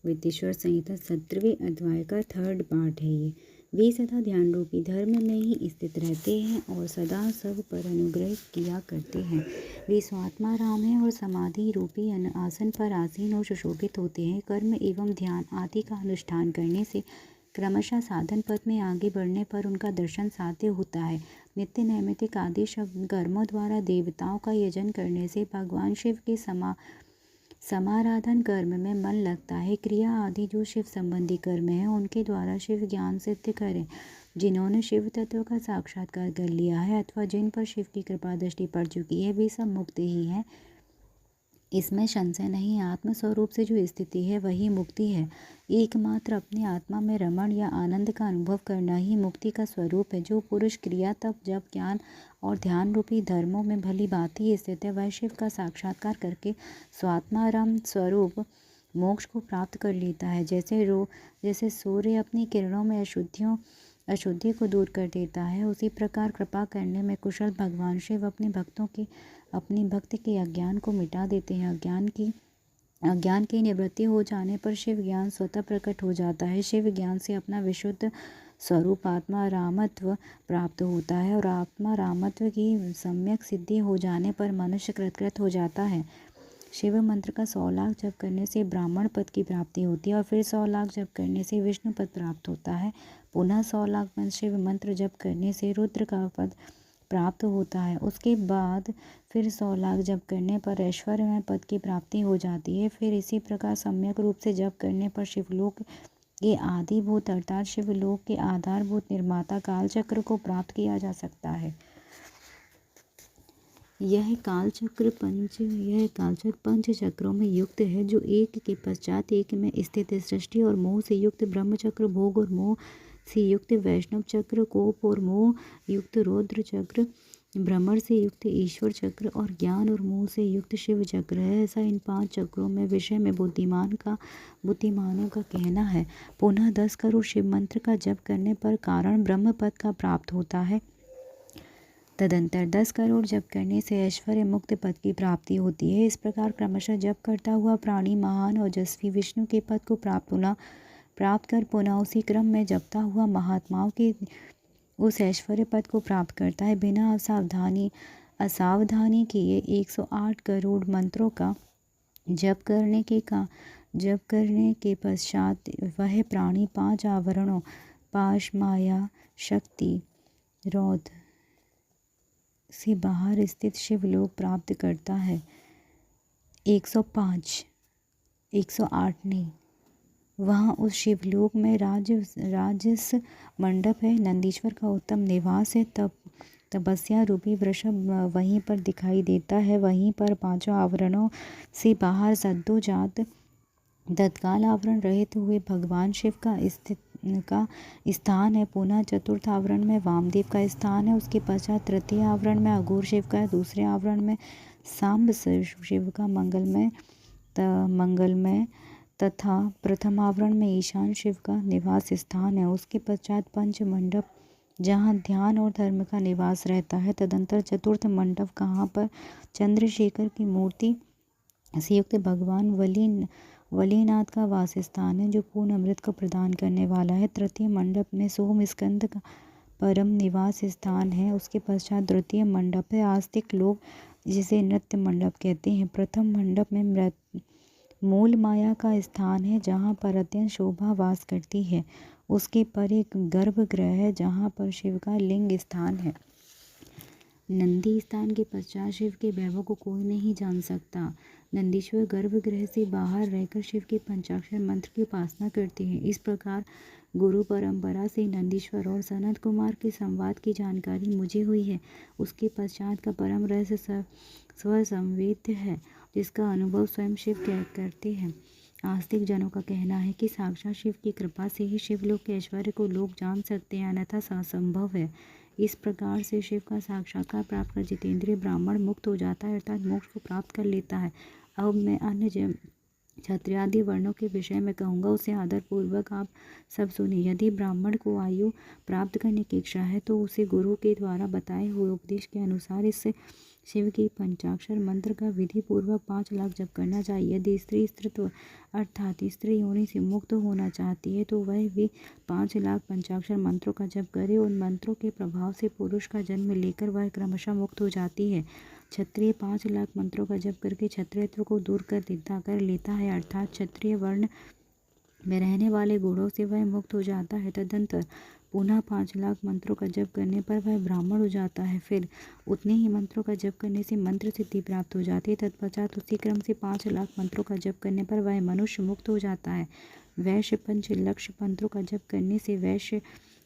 वित्तेश्वर संहिता 17वें अध्याय का 3rd part है ये। वे सदा ध्यान रूपी धर्म में ही स्थित रहते हैं और सदा सब पर अनुग्रह किया करते हैं। वे स्वात्मा राम हैं और समाधि रूपी आसन पर आसीन और सुशोभित होते हैं। कर्म एवं ध्यान आदि का अनुष्ठान करने से क्रमशः साधन पथ में आगे बढ़ने पर उनका दर्शन साध्य होता है। नित्य नैमित्तिक आदि कर्मों द्वारा देवताओं का यजन करने से भगवान शिव के समाराधन कर्म में मन लगता है। क्रिया आदि जो शिव संबंधी कर्म है उनके द्वारा शिव ज्ञान सिद्ध करें। जिन्होंने शिव तत्व का साक्षात्कार कर लिया है अथवा जिन पर शिव की कृपा दृष्टि पड़ चुकी है वे सब मुक्त ही हैं, इसमें संशय नहीं। आत्मस्वरूप से जो स्थिति है वही मुक्ति है। एकमात्र अपने आत्मा में रमण या आनंद का अनुभव करना ही मुक्ति का स्वरूप है। जो पुरुष क्रिया तप जप ज्ञान और ध्यान रूपी धर्मों में भली भांति स्थित है वह शिव का साक्षात्कार करके स्वात्माराम स्वरूप मोक्ष को प्राप्त कर लेता है। जैसे सूर्य अपनी किरणों में अशुद्धि को दूर कर देता है, उसी प्रकार कृपा करने में कुशल भगवान शिव अपनी भक्त के अज्ञान को मिटा देते हैं। अज्ञान की निवृत्ति हो जाने पर शिव ज्ञान स्वतः प्रकट हो जाता है। शिव ज्ञान से अपना विशुद्ध स्वरूप आत्मा रामत्व प्राप्त होता है और आत्मा रामत्व की सम्यक सिद्धि हो जाने पर मनुष्य कृतकृत हो जाता है। शिव मंत्र का 100 लाख जप करने से ब्राह्मण पद की प्राप्ति होती है और फिर 100 लाख जप करने से विष्णु पद प्राप्त होता है। पुनः 100 लाख शिव मंत्र जप करने से रुद्र का पद प्राप्त होता है। उसके बाद फिर 100 लाख जप करने पर ऐश्वर्यमय पद की प्राप्ति हो जाती है। फिर इसी प्रकार सम्यक रूप से जप करने पर शिवलोक के आदिभूत अर्थात शिवलोक के आधारभूत निर्माता कालचक्र को प्राप्त किया जा सकता है। यह कालचक्र पंच चक्रों में युक्त है जो एक के पश्चात एक में स्थित है। सृष्टि और मोह से युक्त ब्रह्मचक्र, भोग और मोह से युक्त वैष्णव चक्र, कोप और मोह युक्त रौद्र चक्र, भ्रमण से युक्त ईश्वर चक्र और ज्ञान और मोह से युक्त शिव चक्र है। ऐसा इन 5 चक्रों में विषय में बुद्धिमानों का कहना है। पुनः 10 करोड़ शिव मंत्र का जप करने पर कारण ब्रह्म पद का प्राप्त होता है। तदंतर 10 करोड़ जप करने से ऐश्वर्य मुक्त पद की प्राप्ति होती है। इस प्रकार क्रमशः जप करता हुआ प्राणी महान और ओजस्वी विष्णु के पद को प्राप्त कर पुनः उसी क्रम में जपता हुआ महात्माओं के उस ऐश्वर्य पद को प्राप्त करता है। बिना असावधानी किए 108 करोड़ मंत्रों का जप करने के पश्चात वह प्राणी 5 आवरणों पाश, माया, शक्ति, रौद्र से बाहर स्थित शिवलोक प्राप्त करता है। 105, 108 नहीं, वहाँ उस शिवलोक में राजस मंडप है, नंदीश्वर का उत्तम निवास है। तपस्या रूपी वृषभ वहीं पर दिखाई देता है। वहीं पर 5 आवरणों से बाहर सद्योजात तत्काल आवरण रहित हुए भगवान शिव का स्थान है। पुनः 4th आवरण में वामदेव का स्थान है। उसके पश्चात 3य आवरण में अघोर शिव का है। दूसरे आवरण में सांब शिव का मंगलमय तथा प्रथम आवरण में ईशान शिव का निवास स्थान है। उसके पश्चात पंच मंडप जहाँ ध्यान और धर्म का निवास रहता है। तदंतर 4th मंडप कहाँ पर चंद्रशेखर की मूर्ति से युक्त भगवान वलीनाथ का वास स्थान है जो पूर्ण अमृत को प्रदान करने वाला है। 3य मंडप में सोम स्कंद का परम निवास स्थान है। उसके पश्चात 2य मंडप है आस्तिक लोग जिसे नृत्य मंडप कहते हैं। प्रथम मंडप में मूल माया का स्थान है जहाँ पर अत्यंत शोभा वास करती है। उसके पर एक गर्भगृह है जहाँ पर शिव का लिंग स्थान है। नंदी स्थान के पश्चात शिव के वैभव को कोई नहीं जान सकता। नंदीश्वर गर्भगृह से बाहर रहकर शिव के पंचाक्षर मंत्र की उपासना करते हैं। इस प्रकार गुरु परंपरा से नंदीश्वर और सनत कुमार के संवाद की जानकारी मुझे हुई है। उसके पश्चात का परम रहस्य स्वसंवेद्य है जिसका अनुभव स्वयं शिव करते हैं। आस्तिक जनों का कहना है कि साक्षात शिव की कृपा से ही शिवलोक के ऐश्वर्य को लोग जान सकते हैं, अन्यथा असंभव है। इस प्रकार से शिव का साक्षात्कार प्राप्त कर जितेंद्रिय ब्राह्मण मुक्त हो जाता है अर्थात मोक्ष को प्राप्त कर लेता है। अब मैं क्षत्रिय आदि वर्णों के विषय में कहूँगा, उसे आदरपूर्वक आप सब सुनिए। यदि ब्राह्मण को आयु प्राप्त करने की इच्छा है तो उसे गुरु के द्वारा बताए हुए उपदेश के अनुसार इस शिव की पंचाक्षर मंत्र का विधि पूर्वक 5 लाख जप करना चाहिए। यदि स्त्री स्त्रीत्व अर्थात स्त्री योनि से मुक्त होना चाहती है तो वह भी 5 लाख पंचाक्षर मंत्रों का जप करे। उन मंत्रों के प्रभाव से पुरुष का जन्म लेकर वह क्रमशः मुक्त हो जाती है। क्षत्रिय 5 लाख मंत्रों का जप करके क्षत्रियत्व को दूर कर लेता है, अर्थात क्षत्रिय वर्ण में रहने वाले गुणों से वह मुक्त हो जाता है। तदंतर पुनः 5 लाख मंत्रों का जप करने पर वह ब्राह्मण हो जाता है। फिर उतने ही मंत्रों का जप करने से मंत्र सिद्धि प्राप्त हो जाती है। तत्पश्चात उसी क्रम से 5 लाख मंत्रों का जप करने पर वह मनुष्य मुक्त हो जाता है। वैश्य 5 लक्ष्य मंत्रों का जप करने से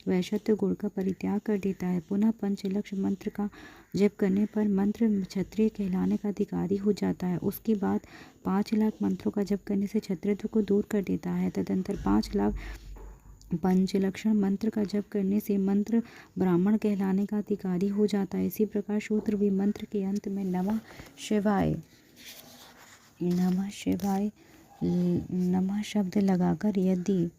वैश्यत्व गुण का परित्याग कर देता है। पुनः 5 लक्ष्य मंत्र का जप करने पर मंत्र क्षत्रिय कहलाने का अधिकारी हो जाता है। उसके बाद 5 लाख मंत्रों का जप करने से क्षत्रियत्व को दूर कर देता है। तदंतर 5 लाख पंचलक्षण मंत्र का जप करने से मंत्र ब्राह्मण कहलाने का अधिकारी हो जाता है। इसी प्रकार शूद्र भी मंत्र के अंत में नमः शब्द लगाकर यदि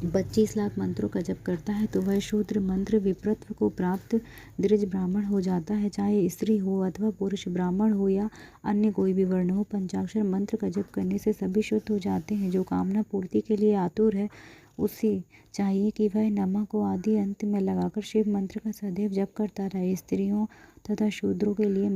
25 लाख मंत्रों का जप करता है तो वह शूद्र मंत्र विप्रत्व को प्राप्त द्विज ब्राह्मण हो जाता है, चाहे स्त्री हो अथवा पुरुष, ब्राह्मण हो या अन्य कोई भी वर्ण हो। पंचाक्षर मंत्र का जप करने से सभी शुद्ध हो जाते हैं। जो कामना पूर्ति के लिए आतुर है उसे चाहिए कि वह नमः को आदि अंत में लगाकर शिव मंत्र का सदैव जप करता रहे। स्त्रियों तथा शूद्रों के लिए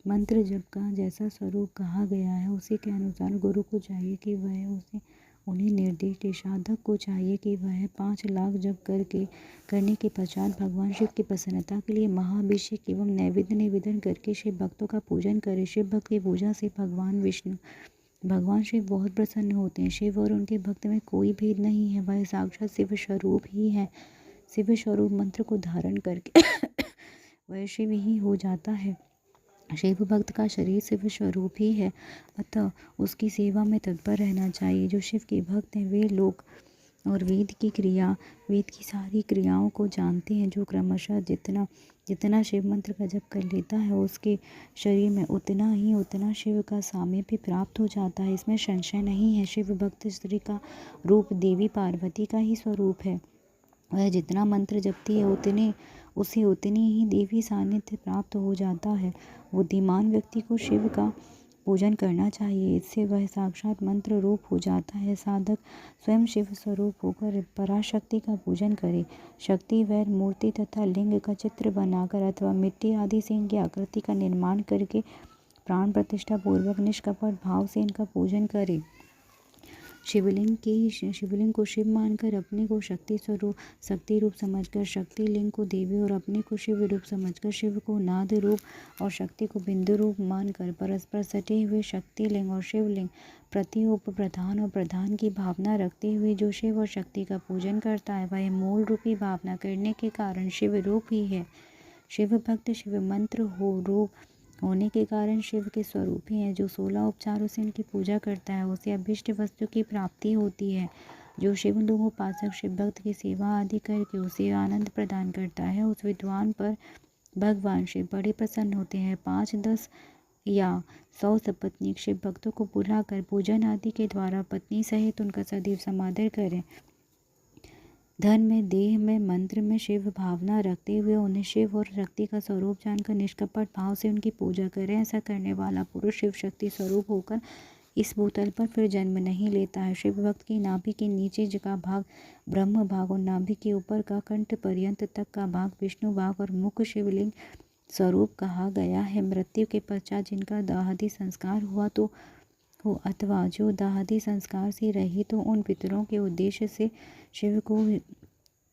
मंत्र जप का जैसा स्वरूप कहा गया है उसी के अनुसार गुरु को चाहिए कि वह उन्हें निर्देश दे। साधक को चाहिए कि वह 5 लाख जप करने के पश्चात भगवान शिव की प्रसन्नता के लिए महाअभिषेक एवं नैवेद्य निवेदन करके शिव भक्तों का पूजन करे। शिव भक्त की पूजा से भगवान शिव बहुत प्रसन्न होते हैं। शिव और उनके भक्त में कोई भेद नहीं है, वह साक्षात शिव स्वरूप ही है। शिव स्वरूप मंत्र को धारण करके वह शिव ही हो जाता है। शिव भक्त का शरीर शिव स्वरूप ही है, अतः उसकी सेवा में तत्पर रहना चाहिए। जो शिव के भक्त हैं वे लोग और वेद की सारी क्रियाओं को जानते हैं। जो क्रमशः जितना शिव मंत्र का जप कर लेता है उसके शरीर में उतना शिव का सामीप्य प्राप्त हो जाता है, इसमें संशय नहीं है। शिव भक्त स्त्री का रूप देवी पार्वती का ही स्वरूप है। वह जितना मंत्र जपती है उसे उतनी ही देवी सानिध्य प्राप्त हो जाता है। बुद्धिमान व्यक्ति को शिव का पूजन करना चाहिए, इससे वह साक्षात मंत्र रूप हो जाता है। साधक स्वयं शिव स्वरूप होकर पराशक्ति का पूजन करे। शक्ति वैर मूर्ति तथा लिंग का चित्र बनाकर अथवा मिट्टी आदि से इनकी आकृति का निर्माण करके प्राण प्रतिष्ठा पूर्वक निष्कपट भाव से इनका पूजन करे। शिवलिंग को शिव मानकर अपने को शक्ति रूप समझकर शक्ति लिंग को देवी और अपने को शिव रूप समझकर शिव को नाद रूप और शक्ति को बिंदु रूप मानकर परस्पर सटे हुए शक्ति लिंग और शिवलिंग प्रति उप प्रधान और प्रधान की भावना रखते हुए जो शिव और शक्ति का पूजन करता है वह मूल रूपी भावना करने के कारण शिव रूप ही है। शिव भक्त शिव मंत्र रूप होने के कारण शिव के स्वरूप ही हैं। जो 16 उपचारों से इनकी पूजा करता है उसे अभीष्ट वस्तु की प्राप्ति होती है। जो शिव लोग उपासक शिव भक्त की सेवा आदि करके उसे आनंद प्रदान करता है उस विद्वान पर भगवान शिव बड़े प्रसन्न होते हैं। 5, 10 या 100 सपत्नीक शिव भक्तों को बुलाकर पूजन आदि के द्वारा पत्नी सहित उनका सदैव समादर करें। धन में, देह में, मंत्र में शिव भावना रखते हुए उन्हें शिव और शक्ति का स्वरूप जानकर निष्कपट भाव से उनकी पूजा करें। ऐसा करने वाला पुरुष शिव शक्ति स्वरूप होकर इस भूतल पर फिर जन्म नहीं लेता है। शिव भक्त की नाभि के नीचे का भाग ब्रह्म भाग और नाभि के ऊपर का कंठ पर्यंत तक का भाग विष्णु भाग और मुख शिवलिंग स्वरूप कहा गया है। मृत्यु के पश्चात जिनका दाहादि संस्कार हुआ हो अथवा जो दाहादि संस्कार से रही तो उन पितरों के उद्देश्य से शिव को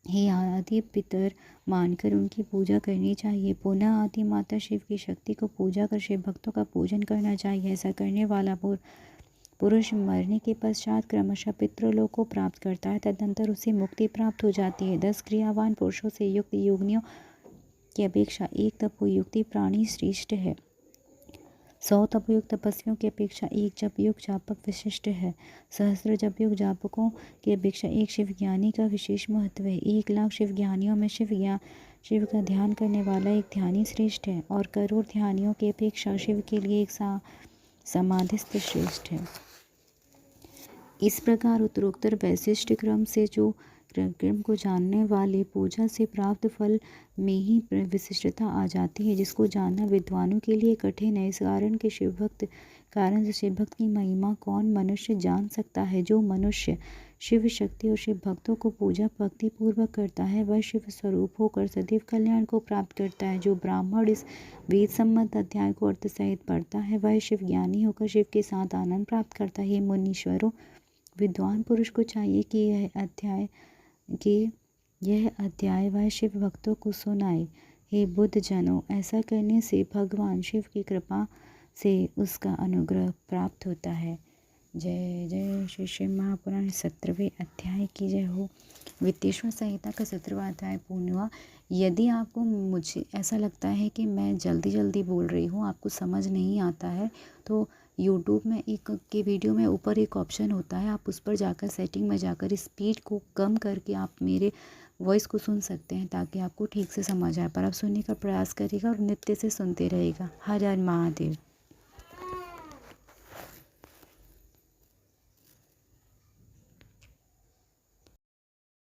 ही आदि पितर मानकर उनकी पूजा करनी चाहिए। पुनः आदि माता शिव की शक्ति को पूजा कर शिव भक्तों का पूजन करना चाहिए। ऐसा करने वाला पुरुष मरने के पश्चात क्रमशः पितृलोक को प्राप्त करता है। तदनंतर उसे मुक्ति प्राप्त हो जाती है। 10 क्रियावान पुरुषों से युक्त योगियों की अपेक्षा एक तपोयुक्ति प्राणी श्रेष्ठ है। 100 तपयुग तपस्वियों की अपेक्षा एक जपयुग जापक विशिष्ट है। सहस्त्र जपयुग जापकों की अपेक्षा एक शिवज्ञानी का विशेष महत्व है। 1,00,000 शिवज्ञानियों में शिव का ध्यान करने वाला एक ध्यानी श्रेष्ठ है और करोड़ ध्यानियों की अपेक्षा शिव के लिए एक समाधिस्थ श्रेष्ठ है। इस प्रकार उत्तरोत्तर वैशिष्ट क्रम से जो क्रम को जानने वाले पूजा से प्राप्त फल में ही विशिष्टता आ जाती है, जिसको जानना विद्वानों के लिए कठिन है। इस कारण से शिव भक्त की महिमा कौन मनुष्य जान सकता है। जो मनुष्य शिव शक्ति और शिव भक्तों को पूजा भक्ति पूर्वक करता है, वह शिव स्वरूप होकर सदैव कल्याण को प्राप्त करता है। जो ब्राह्मण इस वेद सम्मत अध्याय को अर्थ सहित पढ़ता है, वह शिव ज्ञानी होकर शिव के साथ आनंद प्राप्त करता है। ये मुनीश्वरों, विद्वान पुरुष को चाहिए कि यह अध्याय वह शिव भक्तों को सुनाए। हे बुद्ध जनों, ऐसा करने से भगवान शिव की कृपा से उसका अनुग्रह प्राप्त होता है। जय जय श्री शिव महापुराण 17वें अध्याय की जय हो। वित्तेश्वर संहिता का 17वां अध्याय पूर्ण हुआ। यदि आपको मुझे ऐसा लगता है कि मैं जल्दी बोल रही हूँ, आपको समझ नहीं आता है, तो यूट्यूब में के वीडियो में ऊपर एक ऑप्शन होता है, आप उस पर जाकर सेटिंग में जाकर स्पीड को कम करके आप मेरे वॉइस को सुन सकते हैं, ताकि आपको ठीक से समझ आए। पर आप सुनने का प्रयास करिएगा और नित्य से सुनते रहिएगा। हर हर महादेव।